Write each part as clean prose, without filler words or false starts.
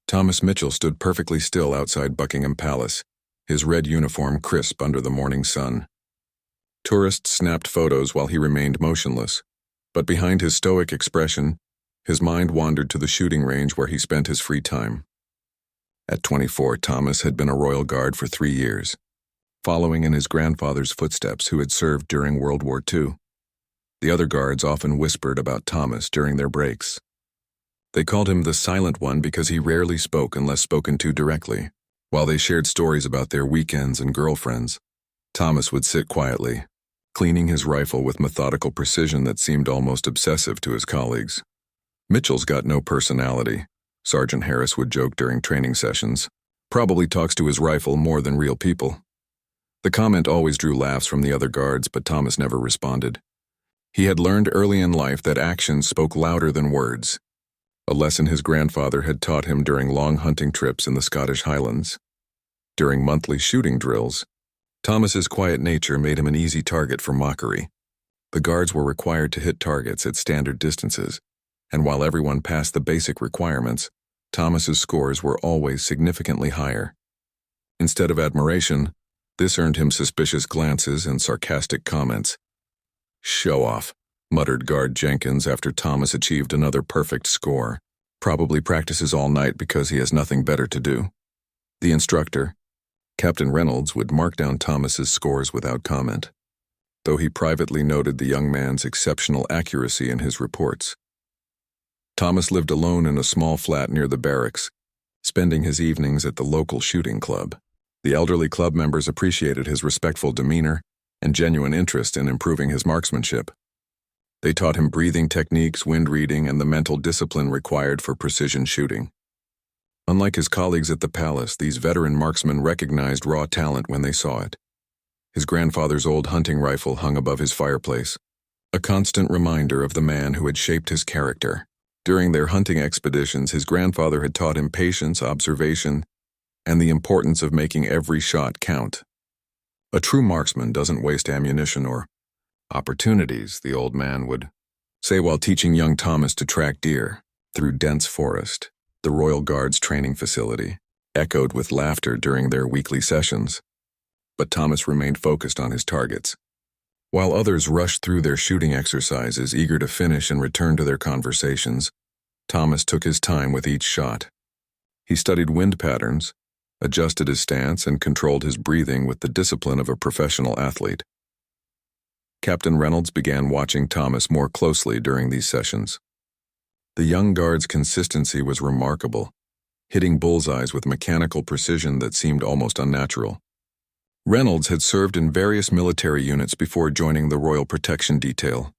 Thomas Mitchell stood perfectly still outside Buckingham Palace, his red uniform crisp under the morning sun. Tourists snapped photos while he remained motionless, but behind his stoic expression, his mind wandered to the shooting range where he spent his free time. At 24, Thomas had been a royal guard for 3 years, following in his grandfather's footsteps who had served during World War II. The other guards often whispered about Thomas during their breaks. They called him the silent one because he rarely spoke unless spoken to directly. While they shared stories about their weekends and girlfriends, Thomas would sit quietly, cleaning his rifle with methodical precision that seemed almost obsessive to his colleagues. "Mitchell's got no personality," Sergeant Harris would joke during training sessions. "Probably talks to his rifle more than real people." The comment always drew laughs from the other guards, but Thomas never responded. He had learned early in life that actions spoke louder than words, a lesson his grandfather had taught him during long hunting trips in the Scottish Highlands. During monthly shooting drills, Thomas's quiet nature made him an easy target for mockery. The guards were required to hit targets at standard distances, and while everyone passed the basic requirements, Thomas's scores were always significantly higher. Instead of admiration, this earned him suspicious glances and sarcastic comments. "Show off," muttered Guard Jenkins after Thomas achieved another perfect score. "Probably practices all night because he has nothing better to do." The instructor, Captain Reynolds, would mark down Thomas's scores without comment, though he privately noted the young man's exceptional accuracy in his reports. Thomas lived alone in a small flat near the barracks, spending his evenings at the local shooting club. The elderly club members appreciated his respectful demeanor and genuine interest in improving his marksmanship. They taught him breathing techniques, wind reading, and the mental discipline required for precision shooting. Unlike his colleagues at the palace, these veteran marksmen recognized raw talent when they saw it. His grandfather's old hunting rifle hung above his fireplace, a constant reminder of the man who had shaped his character. During their hunting expeditions, his grandfather had taught him patience, observation, and the importance of making every shot count. "A true marksman doesn't waste ammunition or opportunities," the old man would say while teaching young Thomas to track deer through dense forest. The Royal Guard's training facility echoed with laughter during their weekly sessions, but Thomas remained focused on his targets. While others rushed through their shooting exercises, eager to finish and return to their conversations, Thomas took his time with each shot. He studied wind patterns, adjusted his stance, and controlled his breathing with the discipline of a professional athlete. Captain Reynolds began watching Thomas more closely during these sessions. The young guard's consistency was remarkable, hitting bullseyes with mechanical precision that seemed almost unnatural. Reynolds had served in various military units before joining the Royal Protection Detail,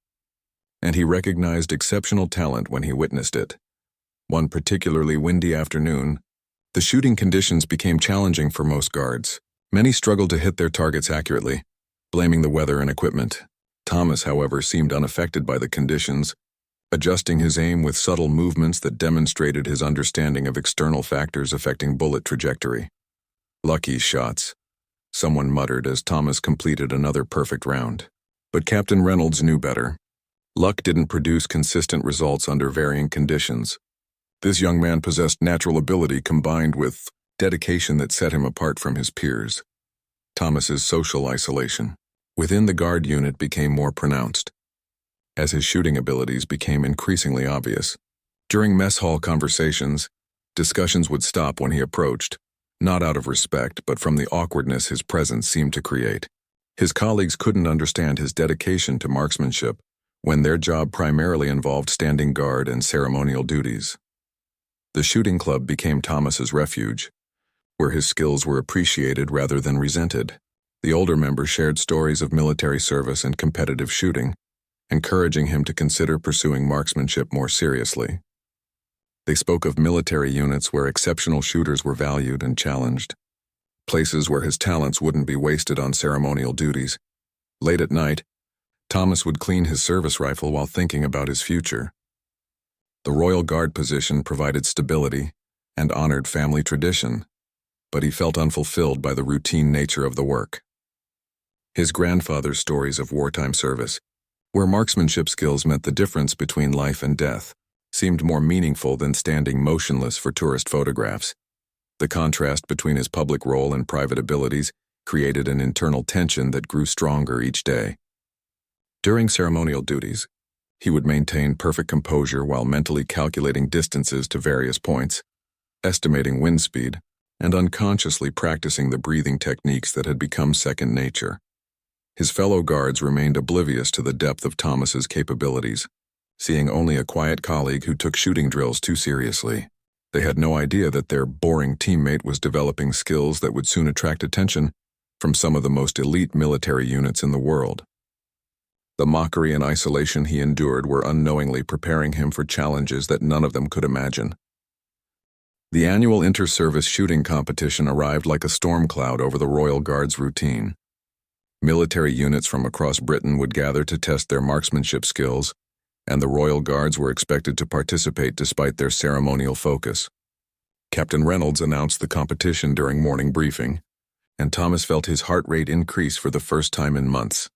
and he recognized exceptional talent when he witnessed it. One particularly windy afternoon, the shooting conditions became challenging for most guards. Many struggled to hit their targets accurately, blaming the weather and equipment. Thomas, however, seemed unaffected by the conditions, adjusting his aim with subtle movements that demonstrated his understanding of external factors affecting bullet trajectory. "Lucky shots," someone muttered as Thomas completed another perfect round. But Captain Reynolds knew better. Luck didn't produce consistent results under varying conditions. This young man possessed natural ability combined with dedication that set him apart from his peers. Thomas's social isolation within the guard unit became more pronounced, as his shooting abilities became increasingly obvious. During mess hall conversations, discussions would stop when he approached, not out of respect, but from the awkwardness his presence seemed to create. His colleagues couldn't understand his dedication to marksmanship when their job primarily involved standing guard and ceremonial duties. The shooting club became Thomas's refuge, where his skills were appreciated rather than resented. The older members shared stories of military service and competitive shooting, encouraging him to consider pursuing marksmanship more seriously. They spoke of military units where exceptional shooters were valued and challenged, places where his talents wouldn't be wasted on ceremonial duties. Late at night, Thomas would clean his service rifle while thinking about his future. The Royal Guard position provided stability and honored family tradition, but he felt unfulfilled by the routine nature of the work. His grandfather's stories of wartime service, where marksmanship skills meant the difference between life and death, seemed more meaningful than standing motionless for tourist photographs. The contrast between his public role and private abilities created an internal tension that grew stronger each day. During ceremonial duties, he would maintain perfect composure while mentally calculating distances to various points, estimating wind speed, and unconsciously practicing the breathing techniques that had become second nature. His fellow guards remained oblivious to the depth of Thomas's capabilities, seeing only a quiet colleague who took shooting drills too seriously. They had no idea that their boring teammate was developing skills that would soon attract attention from some of the most elite military units in the world. The mockery and isolation he endured were unknowingly preparing him for challenges that none of them could imagine. The annual inter-service shooting competition arrived like a storm cloud over the Royal Guard's routine. Military units from across Britain would gather to test their marksmanship skills, and the Royal Guards were expected to participate despite their ceremonial focus. Captain Reynolds announced the competition during morning briefing, and Thomas felt his heart rate increase for the first time in months.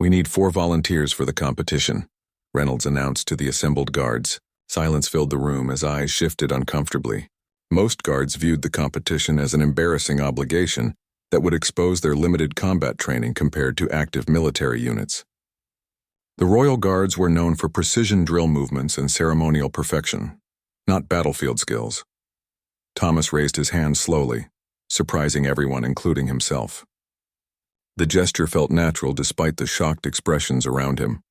"We need 4 volunteers for the competition," Reynolds announced to the assembled guards. Silence filled the room as eyes shifted uncomfortably. Most guards viewed the competition as an embarrassing obligation that would expose their limited combat training compared to active military units. The Royal Guards were known for precision drill movements and ceremonial perfection, not battlefield skills. Thomas raised his hand slowly, surprising everyone, including himself. The gesture felt natural despite the shocked expressions around him.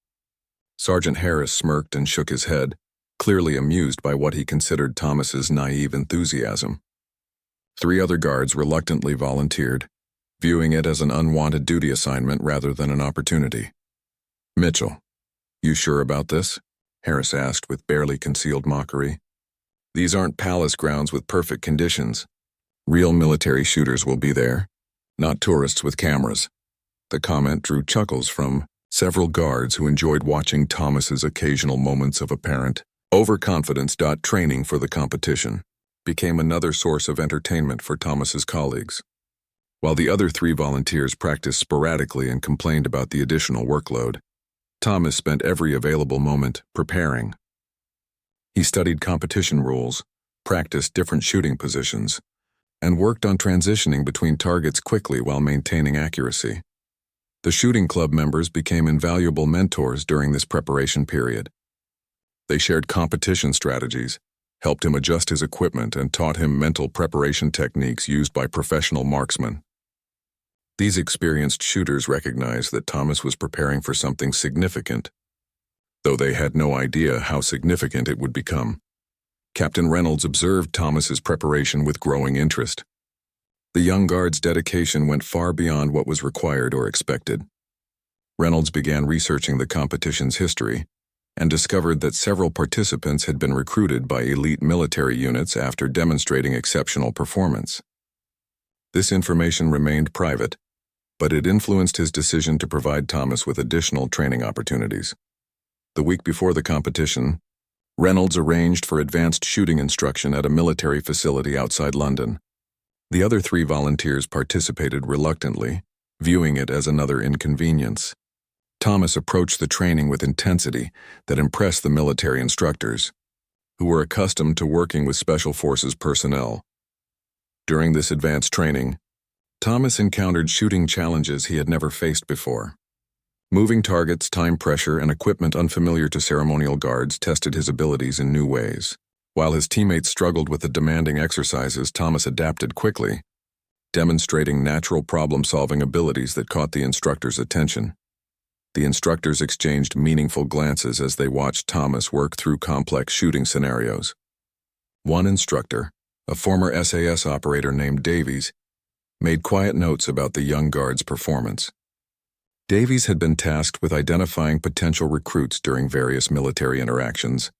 Sergeant Harris smirked and shook his head, clearly amused by what he considered Thomas's naive enthusiasm. 3 other guards reluctantly volunteered, viewing it as an unwanted duty assignment rather than an opportunity. "Mitchell, you sure about this?" Harris asked with barely concealed mockery. "These aren't palace grounds with perfect conditions. Real military shooters will be there, not tourists with cameras." The comment drew chuckles from several guards who enjoyed watching Thomas's occasional moments of apparent overconfidence. Training for the competition became another source of entertainment for Thomas's colleagues. While the other 3 volunteers practiced sporadically and complained about the additional workload, Thomas spent every available moment preparing. He studied competition rules, practiced different shooting positions, and worked on transitioning between targets quickly while maintaining accuracy. The shooting club members became invaluable mentors during this preparation period. They shared competition strategies, helped him adjust his equipment, and taught him mental preparation techniques used by professional marksmen. These experienced shooters recognized that Thomas was preparing for something significant, though they had no idea how significant it would become. Captain Reynolds observed Thomas's preparation with growing interest. The young guard's dedication went far beyond what was required or expected. Reynolds began researching the competition's history and discovered that several participants had been recruited by elite military units after demonstrating exceptional performance. This information remained private, but it influenced his decision to provide Thomas with additional training opportunities. The week before the competition, Reynolds arranged for advanced shooting instruction at a military facility outside London. The other 3 volunteers participated reluctantly, viewing it as another inconvenience. Thomas approached the training with intensity that impressed the military instructors, who were accustomed to working with Special Forces personnel. During this advanced training, Thomas encountered shooting challenges he had never faced before. Moving targets, time pressure, and equipment unfamiliar to ceremonial guards tested his abilities in new ways. While his teammates struggled with the demanding exercises, Thomas adapted quickly, demonstrating natural problem-solving abilities that caught the instructors' attention. The instructors exchanged meaningful glances as they watched Thomas work through complex shooting scenarios. One instructor, a former SAS operator named Davies, made quiet notes about the young guard's performance. Davies had been tasked with identifying potential recruits during various military interactions,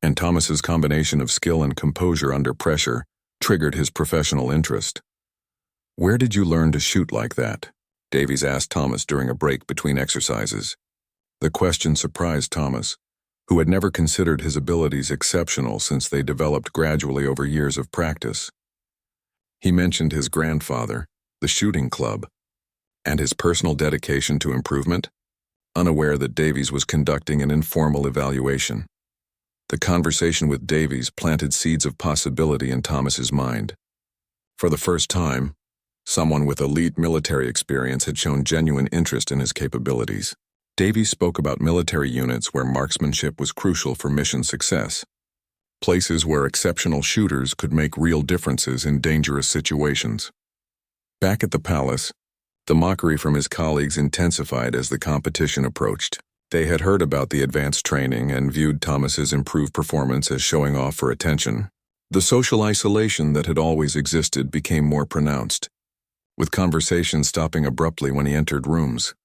and Thomas's combination of skill and composure under pressure triggered his professional interest. "Where did you learn to shoot like that?" Davies asked Thomas during a break between exercises. The question surprised Thomas, who had never considered his abilities exceptional since they developed gradually over years of practice. He mentioned his grandfather, the shooting club, and his personal dedication to improvement, unaware that Davies was conducting an informal evaluation. The conversation with Davies planted seeds of possibility in Thomas's mind. For the first time, someone with elite military experience had shown genuine interest in his capabilities. Davies spoke about military units where marksmanship was crucial for mission success, places where exceptional shooters could make real differences in dangerous situations. Back at the palace, the mockery from his colleagues intensified as the competition approached. They had heard about the advanced training and viewed Thomas's improved performance as showing off for attention. The social isolation that had always existed became more pronounced, with conversation stopping abruptly when he entered rooms.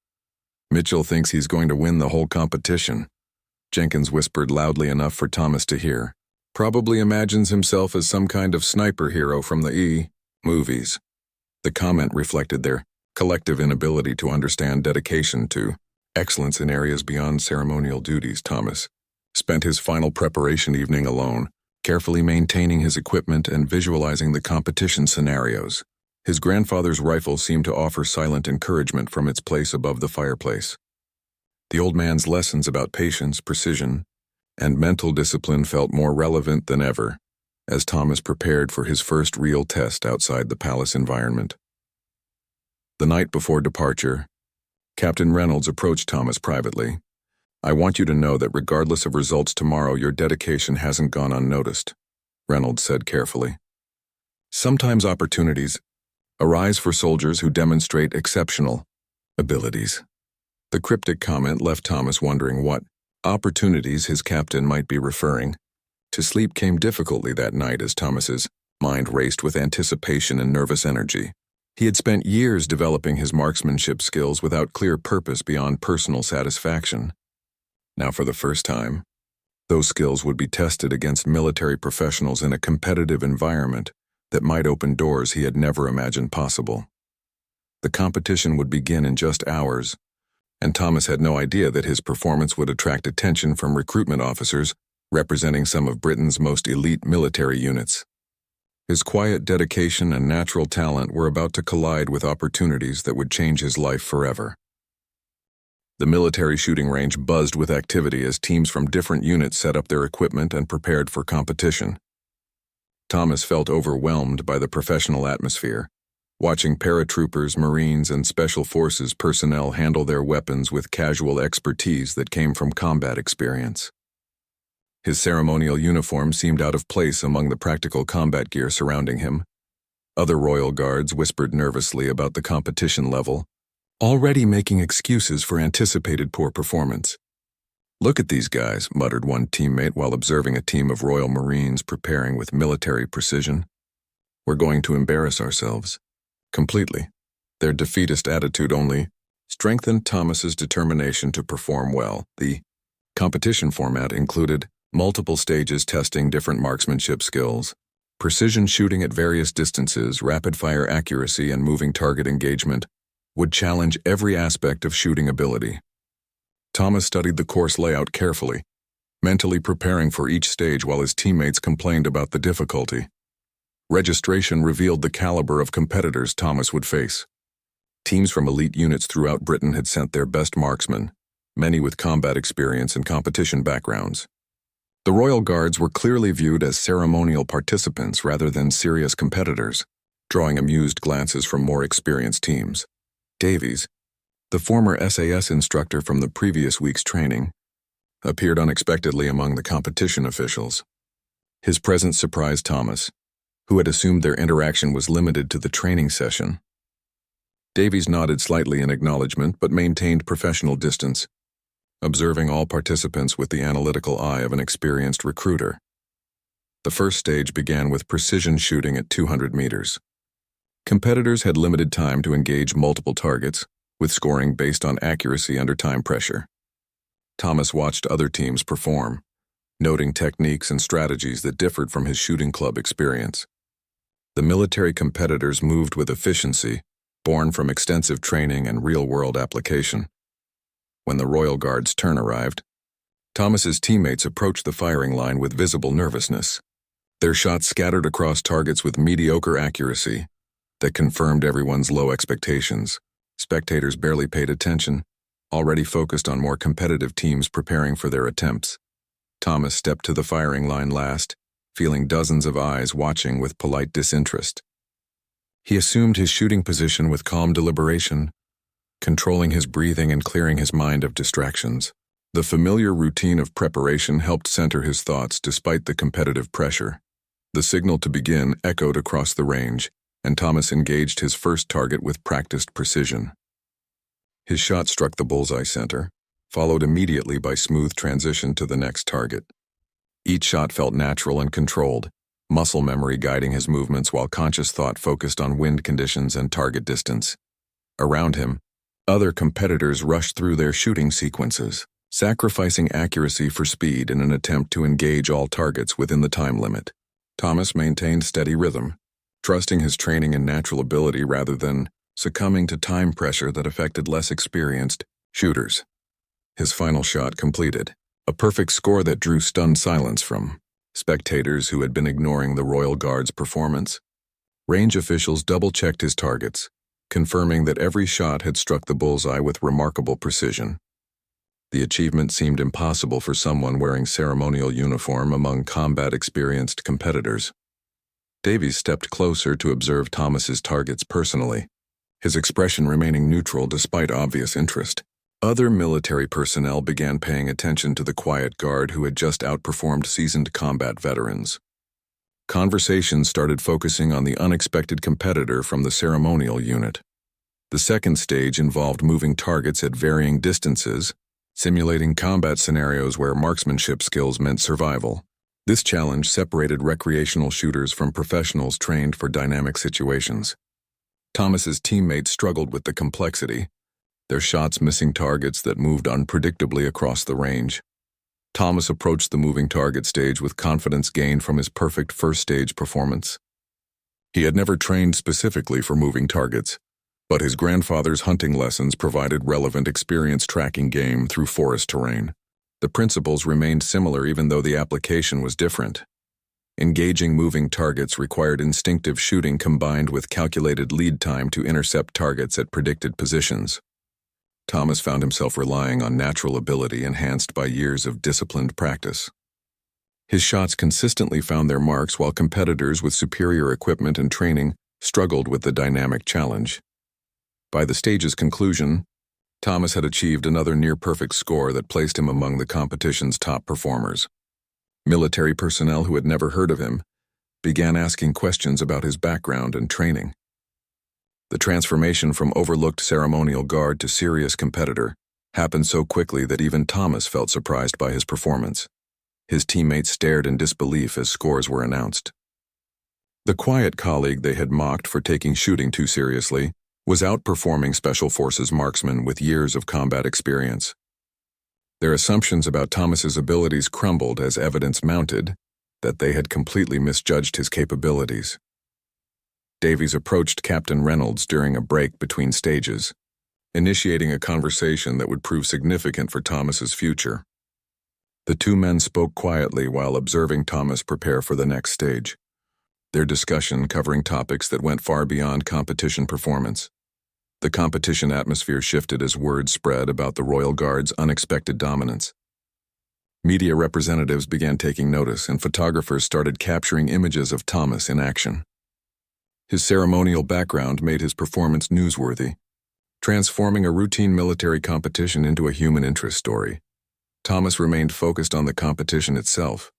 "Mitchell thinks he's going to win the whole competition," Jenkins whispered loudly enough for Thomas to hear. "Probably imagines himself as some kind of sniper hero from the movies." The comment reflected their collective inability to understand dedication to excellence in areas beyond ceremonial duties. Thomas spent his final preparation evening alone, carefully maintaining his equipment and visualizing the competition scenarios. His grandfather's rifle seemed to offer silent encouragement from its place above the fireplace. The old man's lessons about patience, precision, and mental discipline felt more relevant than ever as Thomas prepared for his first real test outside the palace environment. The night before departure, Captain Reynolds approached Thomas privately. "I want you to know that regardless of results tomorrow, your dedication hasn't gone unnoticed," Reynolds said carefully. "Sometimes opportunities arise for soldiers who demonstrate exceptional abilities." The cryptic comment left Thomas wondering what opportunities his captain might be referring to. Sleep came difficultly that night as Thomas's mind raced with anticipation and nervous energy. He had spent years developing his marksmanship skills without clear purpose beyond personal satisfaction. Now, for the first time, those skills would be tested against military professionals in a competitive environment that might open doors he had never imagined possible. The competition would begin in just hours, and Thomas had no idea that his performance would attract attention from recruitment officers representing some of Britain's most elite military units. His quiet dedication and natural talent were about to collide with opportunities that would change his life forever. The military shooting range buzzed with activity as teams from different units set up their equipment and prepared for competition. Thomas felt overwhelmed by the professional atmosphere, watching paratroopers, Marines, and Special Forces personnel handle their weapons with casual expertise that came from combat experience. His ceremonial uniform seemed out of place among the practical combat gear surrounding him. Other royal guards whispered nervously about the competition level, already making excuses for anticipated poor performance. "Look at these guys," muttered one teammate while observing a team of Royal Marines preparing with military precision. "We're going to embarrass ourselves." Completely. Their defeatist attitude only strengthened Thomas's determination to perform well. The competition format included multiple stages testing different marksmanship skills, precision shooting at various distances, rapid-fire accuracy, and moving target engagement would challenge every aspect of shooting ability. Thomas studied the course layout carefully, mentally preparing for each stage while his teammates complained about the difficulty. Registration revealed the caliber of competitors Thomas would face. Teams from elite units throughout Britain had sent their best marksmen, many with combat experience and competition backgrounds. The Royal Guards were clearly viewed as ceremonial participants rather than serious competitors, drawing amused glances from more experienced teams. Davies, the former SAS instructor from the previous week's training, appeared unexpectedly among the competition officials. His presence surprised Thomas, who had assumed their interaction was limited to the training session. Davies nodded slightly in acknowledgement but maintained professional distance, observing all participants with the analytical eye of an experienced recruiter. The first stage began with precision shooting at 200 meters. Competitors had limited time to engage multiple targets, with scoring based on accuracy under time pressure. Thomas watched other teams perform, noting techniques and strategies that differed from his shooting club experience. The military competitors moved with efficiency, born from extensive training and real-world application. When the Royal Guard's turn arrived, Thomas's teammates approached the firing line with visible nervousness. Their shots scattered across targets with mediocre accuracy that confirmed everyone's low expectations. Spectators barely paid attention, already focused on more competitive teams preparing for their attempts. Thomas stepped to the firing line last, feeling dozens of eyes watching with polite disinterest. He assumed his shooting position with calm deliberation, controlling his breathing and clearing his mind of distractions. The familiar routine of preparation helped center his thoughts despite the competitive pressure. The signal to begin echoed across the range, and Thomas engaged his first target with practiced precision. His shot struck the bullseye center, followed immediately by smooth transition to the next target. Each shot felt natural and controlled, muscle memory guiding his movements while conscious thought focused on wind conditions and target distance. Around him, other competitors rushed through their shooting sequences, sacrificing accuracy for speed in an attempt to engage all targets within the time limit. Thomas maintained steady rhythm, trusting his training and natural ability rather than succumbing to time pressure that affected less experienced shooters. His final shot completed, a perfect score that drew stunned silence from spectators who had been ignoring the Royal Guard's performance. Range officials double-checked his targets, confirming that every shot had struck the bullseye with remarkable precision. The achievement seemed impossible for someone wearing ceremonial uniform among combat-experienced competitors. Davies stepped closer to observe Thomas's targets personally, his expression remaining neutral despite obvious interest. Other military personnel began paying attention to the quiet guard who had just outperformed seasoned combat veterans. Conversations started focusing on the unexpected competitor from the ceremonial unit. The second stage involved moving targets at varying distances, simulating combat scenarios where marksmanship skills meant survival. This challenge separated recreational shooters from professionals trained for dynamic situations. Thomas's teammates struggled with the complexity, their shots missing targets that moved unpredictably across the range. Thomas approached the moving target stage with confidence gained from his perfect first-stage performance. He had never trained specifically for moving targets, but his grandfather's hunting lessons provided relevant experience tracking game through forest terrain. The principles remained similar even though the application was different. Engaging moving targets required instinctive shooting combined with calculated lead time to intercept targets at predicted positions. Thomas found himself relying on natural ability enhanced by years of disciplined practice. His shots consistently found their marks while competitors with superior equipment and training struggled with the dynamic challenge. By the stage's conclusion, Thomas had achieved another near-perfect score that placed him among the competition's top performers. Military personnel who had never heard of him began asking questions about his background and training. The transformation from overlooked ceremonial guard to serious competitor happened so quickly that even Thomas felt surprised by his performance. His teammates stared in disbelief as scores were announced. The quiet colleague they had mocked for taking shooting too seriously was outperforming Special Forces marksmen with years of combat experience. Their assumptions about Thomas's abilities crumbled as evidence mounted that they had completely misjudged his capabilities. Davies approached Captain Reynolds during a break between stages, initiating a conversation that would prove significant for Thomas's future. The two men spoke quietly while observing Thomas prepare for the next stage, their discussion covering topics that went far beyond competition performance. The competition atmosphere shifted as word spread about the Royal Guard's unexpected dominance. Media representatives began taking notice, and photographers started capturing images of Thomas in action. His ceremonial background made his performance newsworthy, transforming a routine military competition into a human interest story. Thomas remained focused on the competition itself,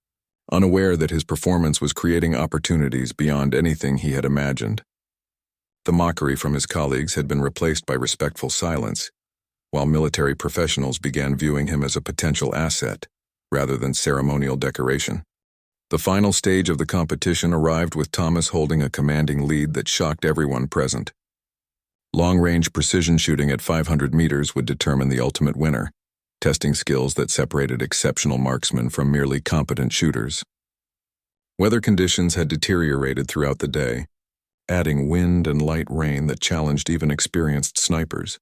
unaware that his performance was creating opportunities beyond anything he had imagined. The mockery from his colleagues had been replaced by respectful silence, while military professionals began viewing him as a potential asset, rather than ceremonial decoration. The final stage of the competition arrived with Thomas holding a commanding lead that shocked everyone present. Long-range precision shooting at 500 meters would determine the ultimate winner, testing skills that separated exceptional marksmen from merely competent shooters. Weather conditions had deteriorated throughout the day, adding wind and light rain that challenged even experienced snipers.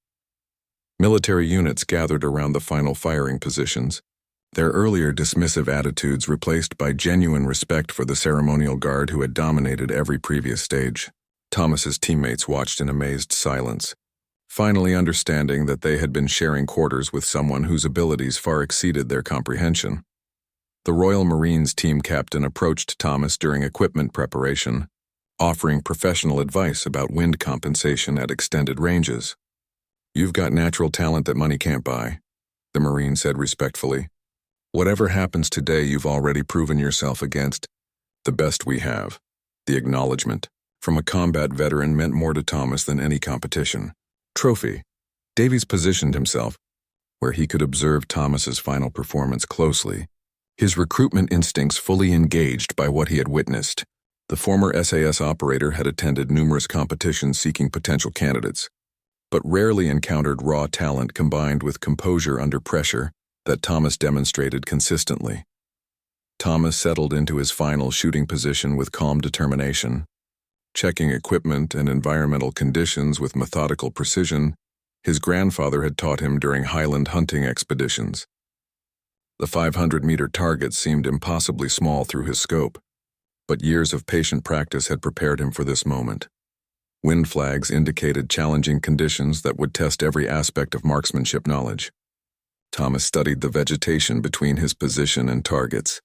Military units gathered around the final firing positions, their earlier dismissive attitudes replaced by genuine respect for the ceremonial guard who had dominated every previous stage. Thomas's teammates watched in amazed silence, finally understanding that they had been sharing quarters with someone whose abilities far exceeded their comprehension. The Royal Marines team captain approached Thomas during equipment preparation, offering professional advice about wind compensation at extended ranges. "You've got natural talent that money can't buy," the Marine said respectfully. "Whatever happens today, you've already proven yourself against the best we have." The acknowledgement from a combat veteran meant more to Thomas than any competition. Trophy. Davies positioned himself where he could observe Thomas's final performance closely, his recruitment instincts fully engaged by what he had witnessed. The former SAS operator had attended numerous competitions seeking potential candidates, but rarely encountered raw talent combined with composure under pressure that Thomas demonstrated consistently. Thomas settled into his final shooting position with calm determination, checking equipment and environmental conditions with methodical precision his grandfather had taught him during Highland hunting expeditions. The 500-meter target seemed impossibly small through his scope, but years of patient practice had prepared him for this moment. Wind flags indicated challenging conditions that would test every aspect of marksmanship knowledge. Thomas studied the vegetation between his position and targets,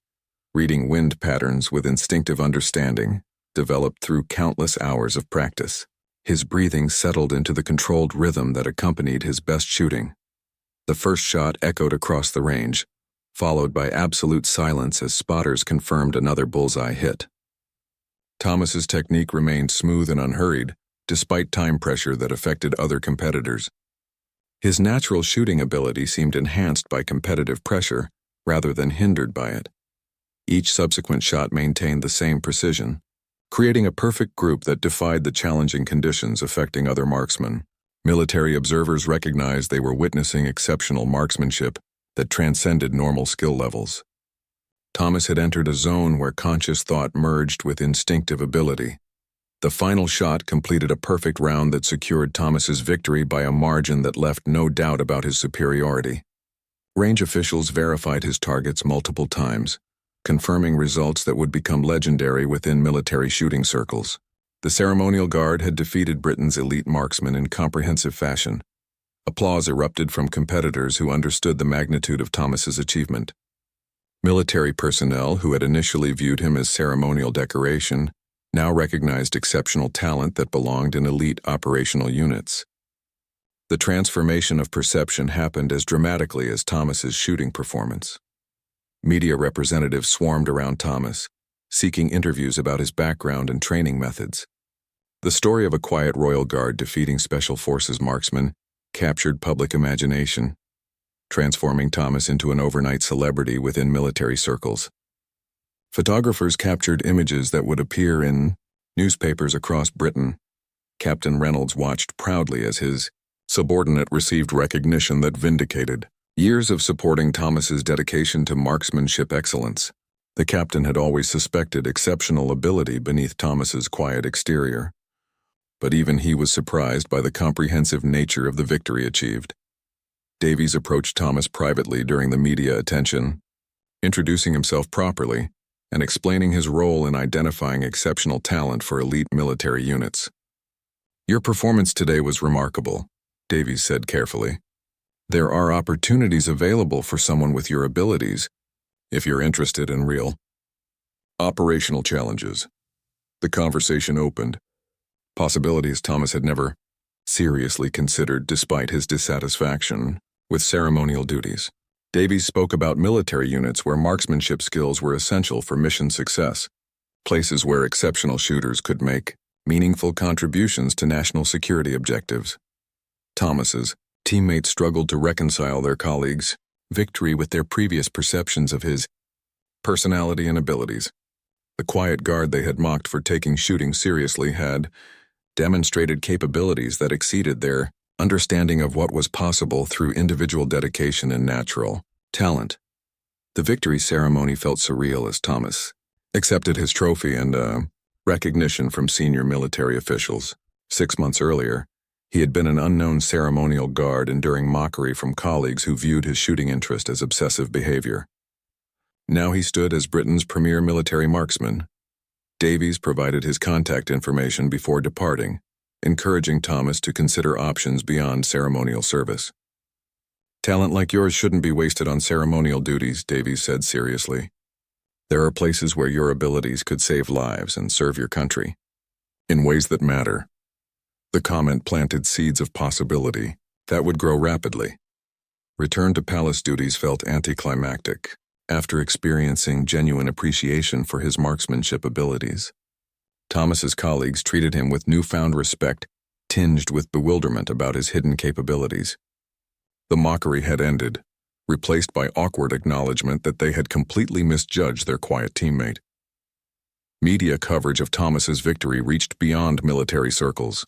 reading wind patterns with instinctive understanding, developed through countless hours of practice. His breathing settled into the controlled rhythm that accompanied his best shooting. The first shot echoed across the range, followed by absolute silence as spotters confirmed another bullseye hit. Thomas's technique remained smooth and unhurried, despite time pressure that affected other competitors. His natural shooting ability seemed enhanced by competitive pressure rather than hindered by it. Each subsequent shot maintained the same precision, creating a perfect group that defied the challenging conditions affecting other marksmen. Military observers recognized they were witnessing exceptional marksmanship that transcended normal skill levels. Thomas had entered a zone where conscious thought merged with instinctive ability. The final shot completed a perfect round that secured Thomas's victory by a margin that left no doubt about his superiority. Range officials verified his targets multiple times, confirming results that would become legendary within military shooting circles. The ceremonial guard had defeated Britain's elite marksmen in comprehensive fashion. Applause erupted from competitors who understood the magnitude of Thomas's achievement. Military personnel who had initially viewed him as ceremonial decoration now recognized exceptional talent that belonged in elite operational units. The transformation of perception happened as dramatically as Thomas's shooting performance. Media representatives swarmed around Thomas, seeking interviews about his background and training methods. The story of a quiet royal guard defeating special forces marksmen captured public imagination, transforming Thomas into an overnight celebrity within military circles. Photographers captured images that would appear in newspapers across Britain. Captain Reynolds watched proudly as his subordinate received recognition that vindicated years of supporting Thomas's dedication to marksmanship excellence. The captain had always suspected exceptional ability beneath Thomas's quiet exterior, but even he was surprised by the comprehensive nature of the victory achieved. Davies approached Thomas privately during the media attention, introducing himself properly and explaining his role in identifying exceptional talent for elite military units. "Your performance today was remarkable," Davies said carefully. "There are opportunities available for someone with your abilities, if you're interested in real operational challenges." The conversation opened, possibilities Thomas had never seriously considered despite his dissatisfaction with ceremonial duties. Davies spoke about military units where marksmanship skills were essential for mission success, places where exceptional shooters could make meaningful contributions to national security objectives. Thomas's teammates struggled to reconcile their colleagues' victory with their previous perceptions of his personality and abilities. The quiet guard they had mocked for taking shooting seriously had demonstrated capabilities that exceeded their understanding of what was possible through individual dedication and natural talent. The victory ceremony felt surreal as Thomas accepted his trophy and recognition from senior military officials. 6 months earlier, he had been an unknown ceremonial guard enduring mockery from colleagues who viewed his shooting interest as obsessive behavior. Now he stood as Britain's premier military marksman. Davies provided his contact information before departing, encouraging Thomas to consider options beyond ceremonial service. "Talent like yours shouldn't be wasted on ceremonial duties," Davies said seriously. There are places where your abilities could save lives and serve your country in ways that matter. The comment planted seeds of possibility that would grow rapidly. Return to palace duties felt anticlimactic after experiencing genuine appreciation for his marksmanship abilities. Thomas's colleagues treated him with newfound respect, tinged with bewilderment about his hidden capabilities. The mockery had ended, replaced by awkward acknowledgement that they had completely misjudged their quiet teammate. Media coverage of Thomas's victory reached beyond military circles,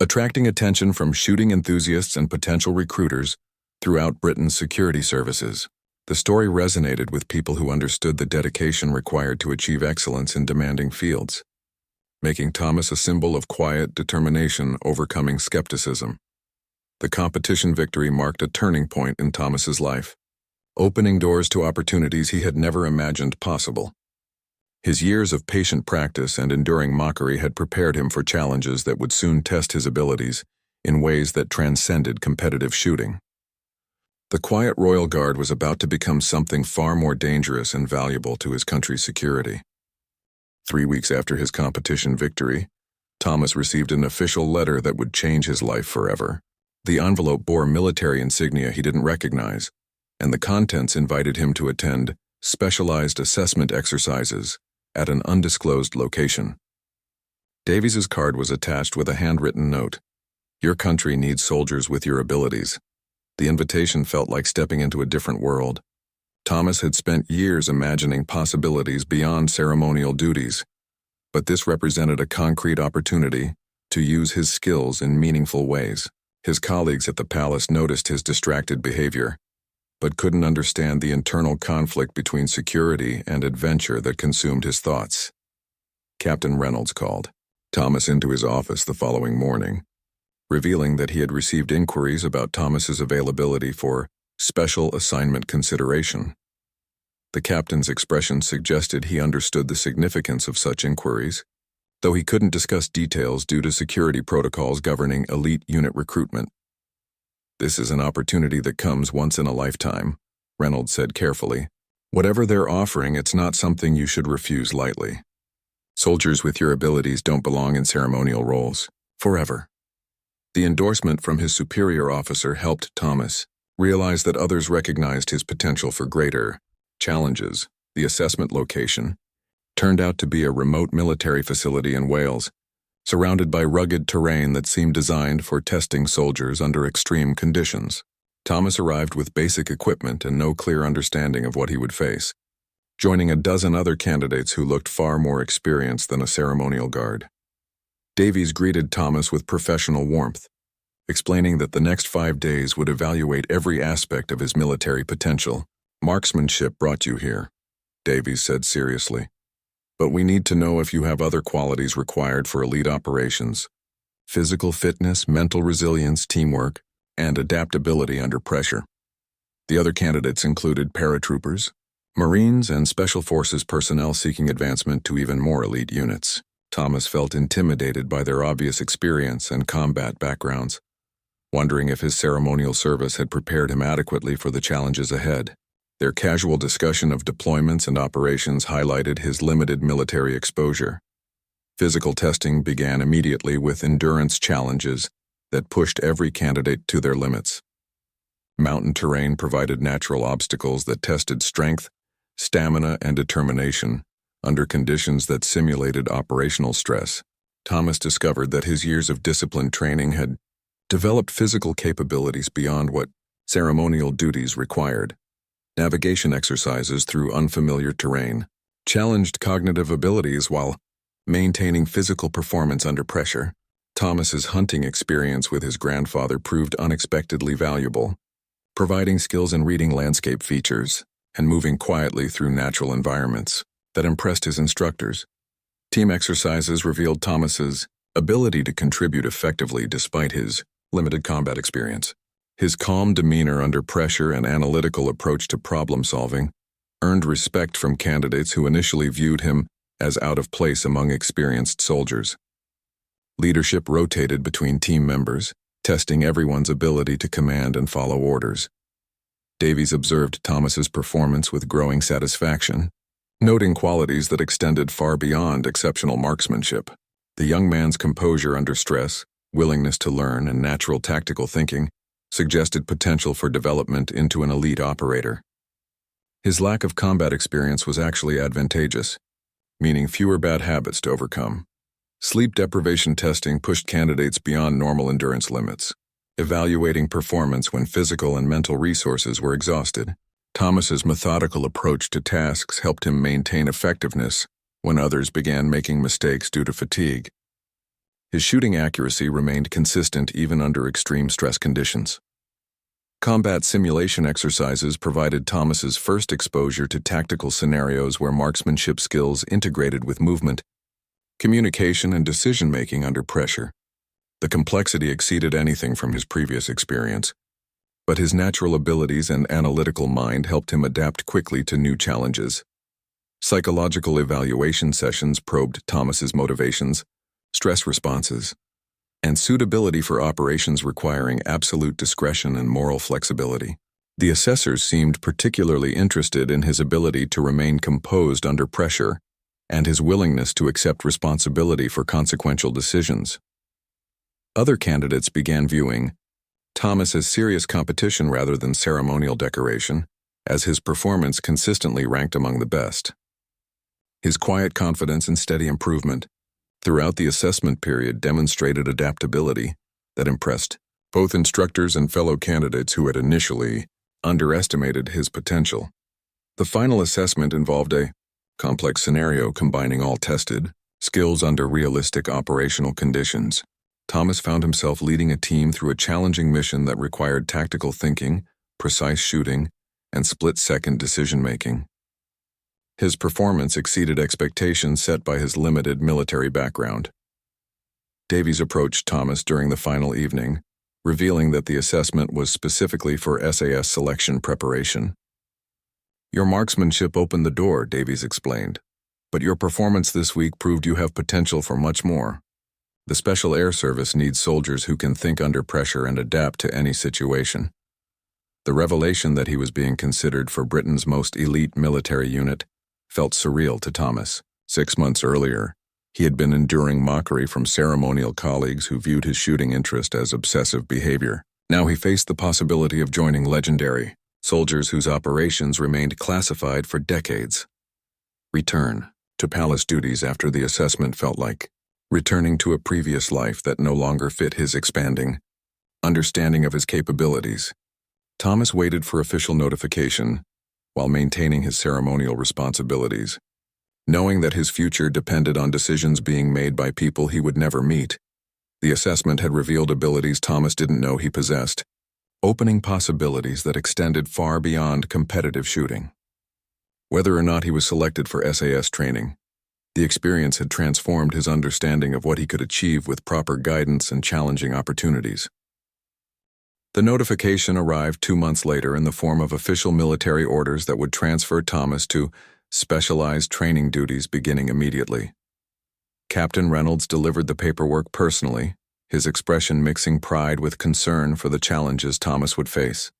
attracting attention from shooting enthusiasts and potential recruiters throughout Britain's security services. The story resonated with people who understood the dedication required to achieve excellence in demanding fields, making Thomas a symbol of quiet determination overcoming skepticism. The competition victory marked a turning point in Thomas's life, opening doors to opportunities he had never imagined possible. His years of patient practice and enduring mockery had prepared him for challenges that would soon test his abilities in ways that transcended competitive shooting. The quiet royal guard was about to become something far more dangerous and valuable to his country's security. 3 weeks after his competition victory, Thomas received an official letter that would change his life forever. The envelope bore military insignia he didn't recognize, and the contents invited him to attend specialized assessment exercises at an undisclosed location. Davies's card was attached with a handwritten note. "Your country needs soldiers with your abilities." The invitation felt like stepping into a different world. Thomas had spent years imagining possibilities beyond ceremonial duties, but this represented a concrete opportunity to use his skills in meaningful ways. His colleagues at the palace noticed his distracted behavior, but couldn't understand the internal conflict between security and adventure that consumed his thoughts. Captain Reynolds called Thomas into his office the following morning, revealing that he had received inquiries about Thomas's availability for special assignment consideration. The captain's expression suggested he understood the significance of such inquiries, though he couldn't discuss details due to security protocols governing elite unit recruitment. "This is an opportunity that comes once in a lifetime," Reynolds said carefully. "Whatever they're offering, it's not something you should refuse lightly. Soldiers with your abilities don't belong in ceremonial roles forever." The endorsement from his superior officer helped Thomas realize that others recognized his potential for greater challenges. The assessment location turned out to be a remote military facility in Wales, surrounded by rugged terrain that seemed designed for testing soldiers under extreme conditions. Thomas arrived with basic equipment and no clear understanding of what he would face, joining a dozen other candidates who looked far more experienced than a ceremonial guard. Davies greeted Thomas with professional warmth, explaining that the next 5 days would evaluate every aspect of his military potential. "Marksmanship brought you here," Davies said seriously. "But we need to know if you have other qualities required for elite operations: physical fitness, mental resilience, teamwork, and adaptability under pressure." The other candidates included paratroopers, Marines, and Special Forces personnel seeking advancement to even more elite units. Thomas felt intimidated by their obvious experience and combat backgrounds, wondering if his ceremonial service had prepared him adequately for the challenges ahead. Their casual discussion of deployments and operations highlighted his limited military exposure. Physical testing began immediately with endurance challenges that pushed every candidate to their limits. Mountain terrain provided natural obstacles that tested strength, stamina, and determination under conditions that simulated operational stress. Thomas discovered that his years of disciplined training had developed physical capabilities beyond what ceremonial duties required. Navigation exercises through unfamiliar terrain challenged cognitive abilities while maintaining physical performance under pressure. Thomas's hunting experience with his grandfather proved unexpectedly valuable, providing skills in reading landscape features and moving quietly through natural environments that impressed his instructors. Team exercises revealed Thomas's ability to contribute effectively despite his limited combat experience. His calm demeanor under pressure and analytical approach to problem-solving earned respect from candidates who initially viewed him as out of place among experienced soldiers. Leadership rotated between team members, testing everyone's ability to command and follow orders. Davies observed Thomas's performance with growing satisfaction, noting qualities that extended far beyond exceptional marksmanship. The young man's composure under stress, willingness to learn, and natural tactical thinking suggested potential for development into an elite operator. His lack of combat experience was actually advantageous, meaning fewer bad habits to overcome. Sleep deprivation testing pushed candidates beyond normal endurance limits, evaluating performance when physical and mental resources were exhausted. Thomas's methodical approach to tasks helped him maintain effectiveness when others began making mistakes due to fatigue. His shooting accuracy remained consistent even under extreme stress conditions. Combat simulation exercises provided Thomas's first exposure to tactical scenarios where marksmanship skills integrated with movement, communication, and decision-making under pressure. The complexity exceeded anything from his previous experience, but his natural abilities and analytical mind helped him adapt quickly to new challenges. Psychological evaluation sessions probed Thomas's motivations, stress responses, and suitability for operations requiring absolute discretion and moral flexibility. The assessors seemed particularly interested in his ability to remain composed under pressure and his willingness to accept responsibility for consequential decisions. Other candidates began viewing Thomas as serious competition rather than ceremonial decoration, as his performance consistently ranked among the best. His quiet confidence and steady improvement throughout the assessment period demonstrated adaptability that impressed both instructors and fellow candidates who had initially underestimated his potential. The final assessment involved a complex scenario combining all tested skills under realistic operational conditions. Thomas found himself leading a team through a challenging mission that required tactical thinking, precise shooting, and split-second decision-making. His performance exceeded expectations set by his limited military background. Davies approached Thomas during the final evening, revealing that the assessment was specifically for SAS selection preparation. "Your marksmanship opened the door," Davies explained, "but your performance this week proved you have potential for much more. The Special Air Service needs soldiers who can think under pressure and adapt to any situation." The revelation that he was being considered for Britain's most elite military unit felt surreal to Thomas. 6 months earlier, he had been enduring mockery from ceremonial colleagues who viewed his shooting interest as obsessive behavior. Now he faced the possibility of joining legendary soldiers whose operations remained classified for decades. Return to palace duties after the assessment felt like returning to a previous life that no longer fit his expanding understanding of his capabilities. Thomas waited for official notification while maintaining his ceremonial responsibilities, knowing that his future depended on decisions being made by people he would never meet. The assessment had revealed abilities Thomas didn't know he possessed, opening possibilities that extended far beyond competitive shooting. Whether or not he was selected for SAS training, the experience had transformed his understanding of what he could achieve with proper guidance and challenging opportunities. The notification arrived 2 months later in the form of official military orders that would transfer Thomas to specialized training duties beginning immediately. Captain Reynolds delivered the paperwork personally, his expression mixing pride with concern for the challenges Thomas would face.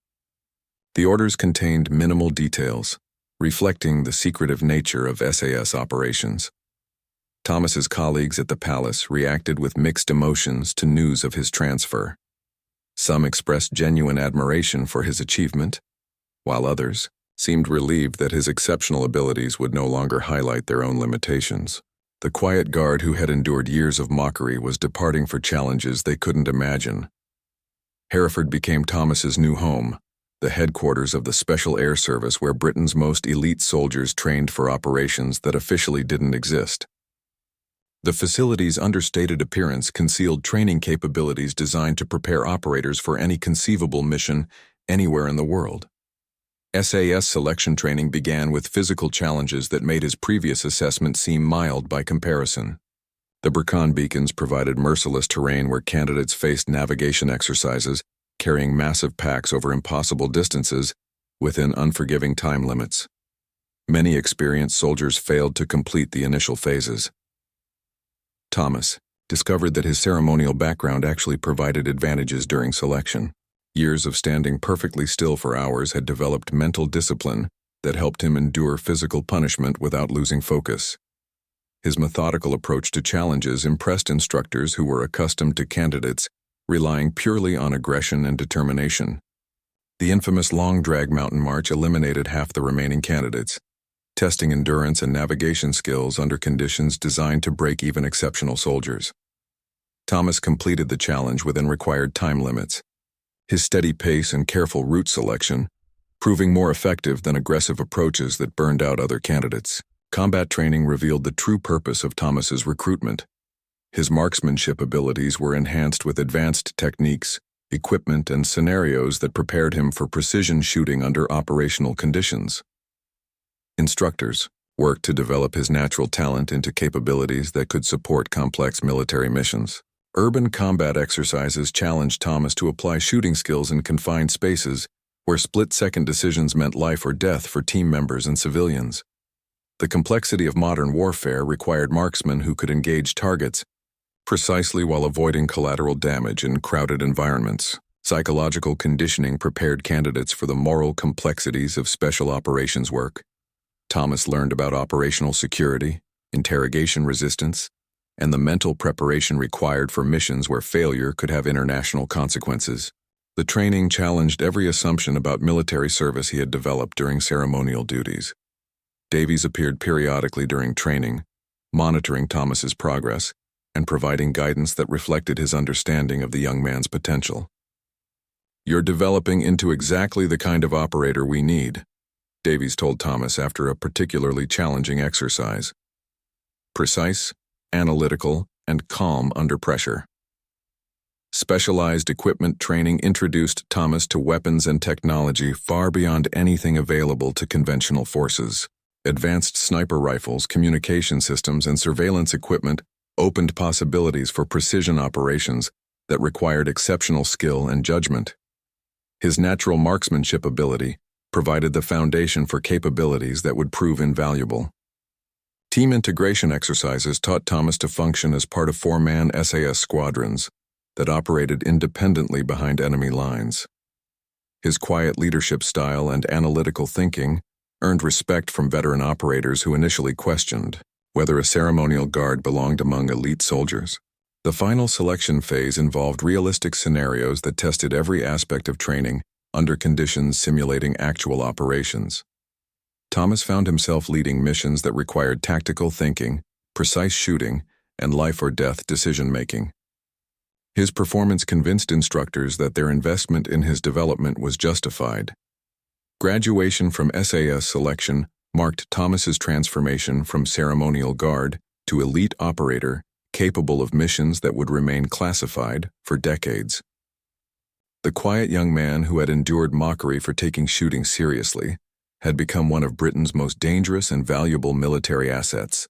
The orders contained minimal details, reflecting the secretive nature of SAS operations. Thomas's colleagues at the palace reacted with mixed emotions to news of his transfer. Some expressed genuine admiration for his achievement, while others seemed relieved that his exceptional abilities would no longer highlight their own limitations. The quiet guard who had endured years of mockery was departing for challenges they couldn't imagine. Hereford became Thomas's new home, the headquarters of the Special Air Service where Britain's most elite soldiers trained for operations that officially didn't exist. The facility's understated appearance concealed training capabilities designed to prepare operators for any conceivable mission anywhere in the world. SAS selection training began with physical challenges that made his previous assessment seem mild by comparison. The beacon beacons provided merciless terrain where candidates faced navigation exercises, carrying massive packs over impossible distances within unforgiving time limits. Many experienced soldiers failed to complete the initial phases. Thomas discovered that his ceremonial background actually provided advantages during selection. Years of standing perfectly still for hours had developed mental discipline that helped him endure physical punishment without losing focus. His methodical approach to challenges impressed instructors who were accustomed to candidates relying purely on aggression and determination. The infamous long drag mountain march eliminated half the remaining candidates, testing endurance and navigation skills under conditions designed to break even exceptional soldiers. Thomas completed the challenge within required time limits, his steady pace and careful route selection proving more effective than aggressive approaches that burned out other candidates. Combat training revealed the true purpose of Thomas's recruitment. His marksmanship abilities were enhanced with advanced techniques, equipment, and scenarios that prepared him for precision shooting under operational conditions. Instructors worked to develop his natural talent into capabilities that could support complex military missions. Urban combat exercises challenged Thomas to apply shooting skills in confined spaces where split-second decisions meant life or death for team members and civilians. The complexity of modern warfare required marksmen who could engage targets precisely while avoiding collateral damage in crowded environments. Psychological conditioning prepared candidates for the moral complexities of special operations work. Thomas learned about operational security, interrogation resistance, and the mental preparation required for missions where failure could have international consequences. The training challenged every assumption about military service he had developed during ceremonial duties. Davies appeared periodically during training, monitoring Thomas's progress and providing guidance that reflected his understanding of the young man's potential. "You're developing into exactly the kind of operator we need," Davies told Thomas after a particularly challenging exercise. "Precise, analytical, and calm under pressure." Specialized equipment training introduced Thomas to weapons and technology far beyond anything available to conventional forces. Advanced sniper rifles, communication systems, and surveillance equipment opened possibilities for precision operations that required exceptional skill and judgment. His natural marksmanship ability provided the foundation for capabilities that would prove invaluable. Team integration exercises taught Thomas to function as part of four-man SAS squadrons that operated independently behind enemy lines. His quiet leadership style and analytical thinking earned respect from veteran operators who initially questioned whether a ceremonial guard belonged among elite soldiers. The final selection phase involved realistic scenarios that tested every aspect of training under conditions simulating actual operations. Thomas found himself leading missions that required tactical thinking, precise shooting, and life-or-death decision-making. His performance convinced instructors that their investment in his development was justified. Graduation from SAS selection marked Thomas's transformation from ceremonial guard to elite operator capable of missions that would remain classified for decades. The quiet young man who had endured mockery for taking shooting seriously had become one of Britain's most dangerous and valuable military assets.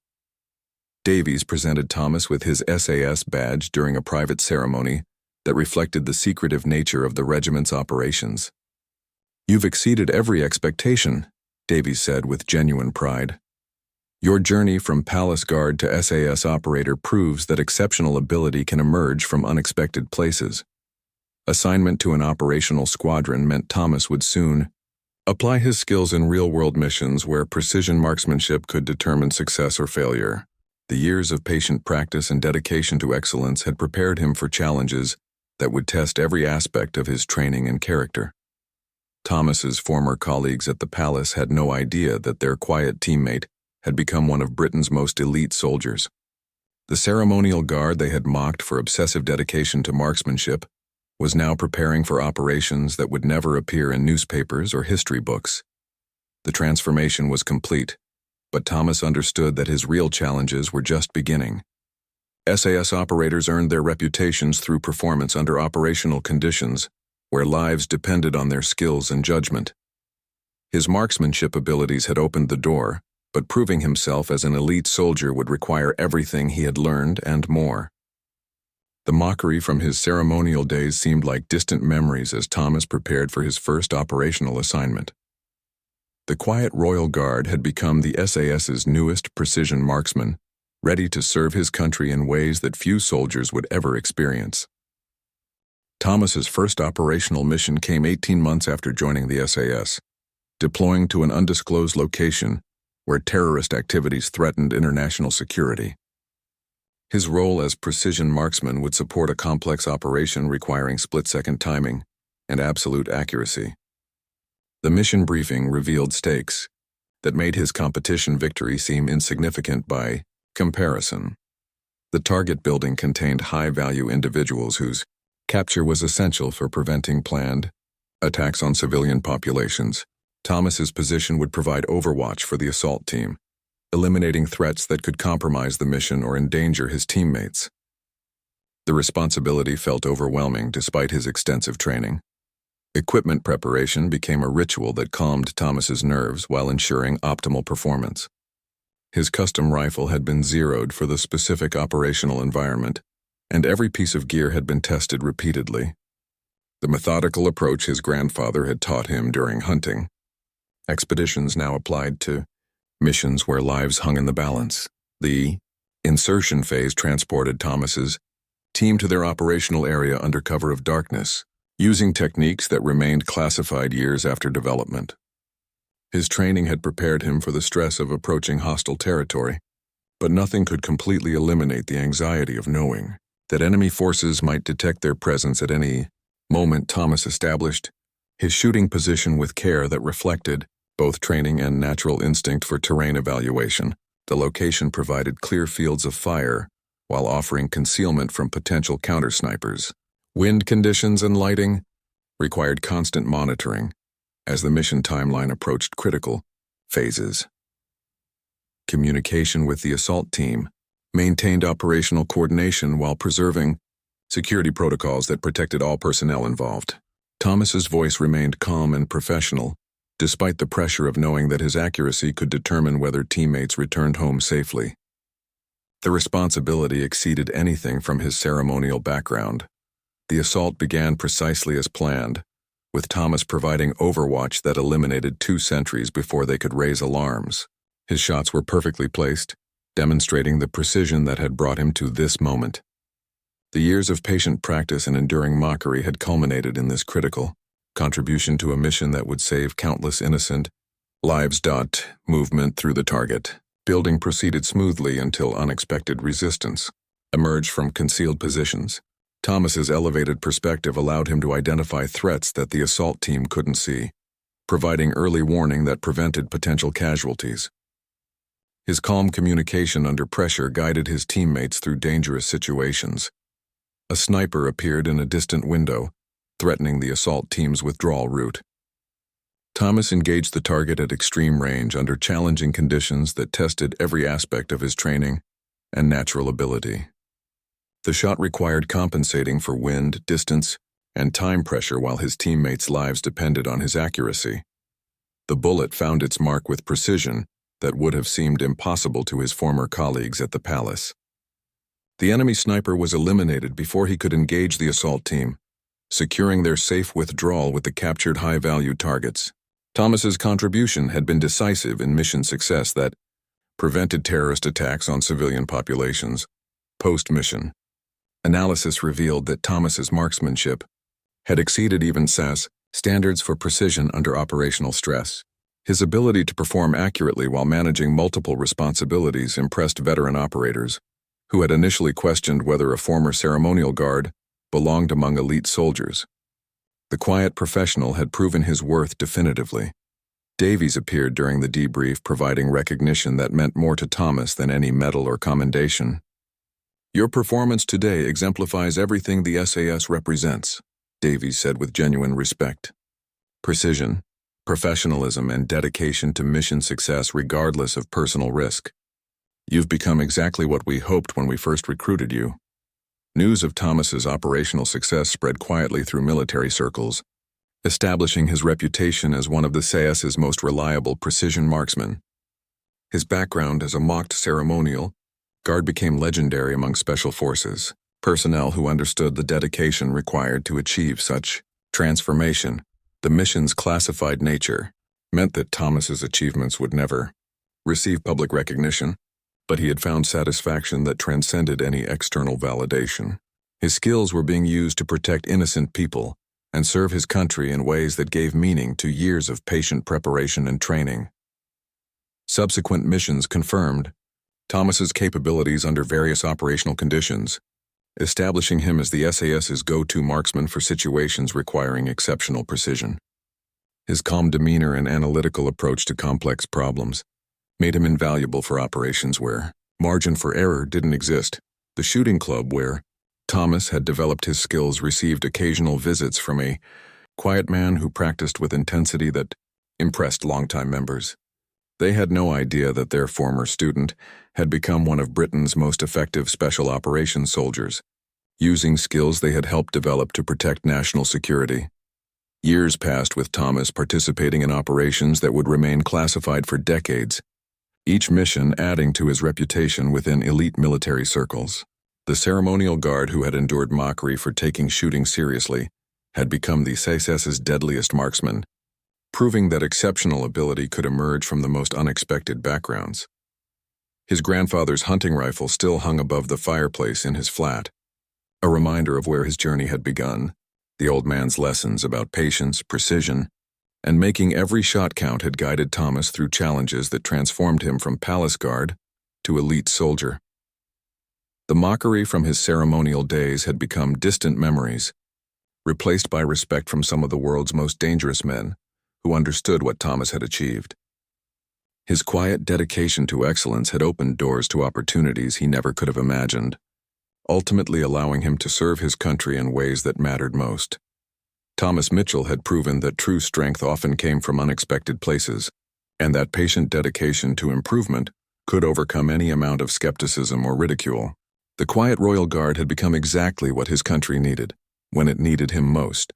Davies presented Thomas with his SAS badge during a private ceremony that reflected the secretive nature of the regiment's operations. "You've exceeded every expectation," Davies said with genuine pride. "Your journey from palace guard to SAS operator proves that exceptional ability can emerge from unexpected places." Assignment to an operational squadron meant Thomas would soon apply his skills in real-world missions where precision marksmanship could determine success or failure. The years of patient practice and dedication to excellence had prepared him for challenges that would test every aspect of his training and character. Thomas's former colleagues at the palace had no idea that their quiet teammate had become one of Britain's most elite soldiers. The ceremonial guard they had mocked for obsessive dedication to marksmanship was now preparing for operations that would never appear in newspapers or history books. The transformation was complete, but Thomas understood that his real challenges were just beginning. SAS operators earned their reputations through performance under operational conditions where lives depended on their skills and judgment. His marksmanship abilities had opened the door, but proving himself as an elite soldier would require everything he had learned and more. The mockery from his ceremonial days seemed like distant memories as Thomas prepared for his first operational assignment. The quiet Royal Guard had become the SAS's newest precision marksman, ready to serve his country in ways that few soldiers would ever experience. Thomas's first operational mission came 18 months after joining the SAS. deploying to an undisclosed location where terrorist activities threatened international security. His role as precision marksman would support a complex operation requiring split-second timing and absolute accuracy. The mission briefing revealed stakes that made his competition victory seem insignificant by comparison. The target building contained high-value individuals whose capture was essential for preventing planned attacks on civilian populations. Thomas's position would provide overwatch for the assault team, eliminating threats that could compromise the mission or endanger his teammates. The responsibility felt overwhelming despite his extensive training. Equipment preparation became a ritual that calmed Thomas's nerves while ensuring optimal performance. His custom rifle had been zeroed for the specific operational environment, and every piece of gear had been tested repeatedly. The methodical approach his grandfather had taught him during hunting. Expeditions now applied to missions where lives hung in the balance. The insertion phase transported Thomas's team to their operational area under cover of darkness, using techniques that remained classified years after development. His training had prepared him for the stress of approaching hostile territory, but nothing could completely eliminate the anxiety of knowing that enemy forces might detect their presence at any moment. Thomas established his shooting position with care that reflected both training and natural instinct for terrain evaluation. The location provided clear fields of fire while offering concealment from potential counter-snipers. Wind conditions and lighting required constant monitoring as the mission timeline approached critical phases. Communication with the assault team maintained operational coordination while preserving security protocols that protected all personnel involved. Thomas's voice remained calm and professional, despite the pressure of knowing that his accuracy could determine whether teammates returned home safely. The responsibility exceeded anything from his ceremonial background. The assault began precisely as planned, with Thomas providing overwatch that eliminated 2 sentries before they could raise alarms. His shots were perfectly placed, demonstrating the precision that had brought him to this moment. The years of patient practice and enduring mockery had culminated in this critical contribution to a mission that would save countless innocent lives. Movement through the target building proceeded smoothly until unexpected resistance emerged from concealed positions. Thomas's elevated perspective allowed him to identify threats that the assault team couldn't see, providing early warning that prevented potential casualties. His calm communication under pressure guided his teammates through dangerous situations. A sniper appeared in a distant window, threatening the assault team's withdrawal route. Thomas engaged the target at extreme range under challenging conditions that tested every aspect of his training and natural ability. The shot required compensating for wind, distance, and time pressure while his teammates' lives depended on his accuracy. The bullet found its mark with precision that would have seemed impossible to his former colleagues at the palace. The enemy sniper was eliminated before he could engage the assault team, securing their safe withdrawal with the captured high-value targets. Thomas's contribution had been decisive in mission success that prevented terrorist attacks on civilian populations. Post-mission analysis revealed that Thomas's marksmanship had exceeded even SAS standards for precision under operational stress. His ability to perform accurately while managing multiple responsibilities impressed veteran operators, who had initially questioned whether a former ceremonial guard belonged among elite soldiers. The quiet professional had proven his worth definitively. Davies appeared during the debrief, providing recognition that meant more to Thomas than any medal or commendation. "Your performance today exemplifies everything the SAS represents," Davies said with genuine respect. Precision, professionalism, and dedication to mission success regardless of personal risk. "You've become exactly what we hoped when we first recruited you." News of Thomas's operational success spread quietly through military circles, establishing his reputation as one of the SAS's most reliable precision marksmen. His background as a mocked ceremonial guard became legendary among special forces personnel who understood the dedication required to achieve such transformation. The mission's classified nature meant that Thomas's achievements would never receive public recognition, but he had found satisfaction that transcended any external validation. His skills were being used to protect innocent people and serve his country in ways that gave meaning to years of patient preparation and training. Subsequent missions confirmed Thomas's capabilities under various operational conditions, establishing him as the SAS's go-to marksman for situations requiring exceptional precision. His calm demeanor and analytical approach to complex problems made him invaluable for operations where margin for error didn't exist. The shooting club where Thomas had developed his skills received occasional visits from a quiet man who practiced with intensity that impressed longtime members. They had no idea that their former student had become one of Britain's most effective special operations soldiers, using skills they had helped develop to protect national security. Years passed with Thomas participating in operations that would remain classified for decades, each mission adding to his reputation within elite military circles. The ceremonial guard who had endured mockery for taking shooting seriously had become the SAS's deadliest marksman, proving that exceptional ability could emerge from the most unexpected backgrounds. His grandfather's hunting rifle still hung above the fireplace in his flat, a reminder of where his journey had begun. The old man's lessons about patience, precision, and making every shot count had guided Thomas through challenges that transformed him from palace guard to elite soldier. The mockery from his ceremonial days had become distant memories, replaced by respect from some of the world's most dangerous men who understood what Thomas had achieved. His quiet dedication to excellence had opened doors to opportunities he never could have imagined, ultimately allowing him to serve his country in ways that mattered most. Thomas Mitchell had proven that true strength often came from unexpected places, and that patient dedication to improvement could overcome any amount of skepticism or ridicule. The quiet royal guard had become exactly what his country needed, when it needed him most.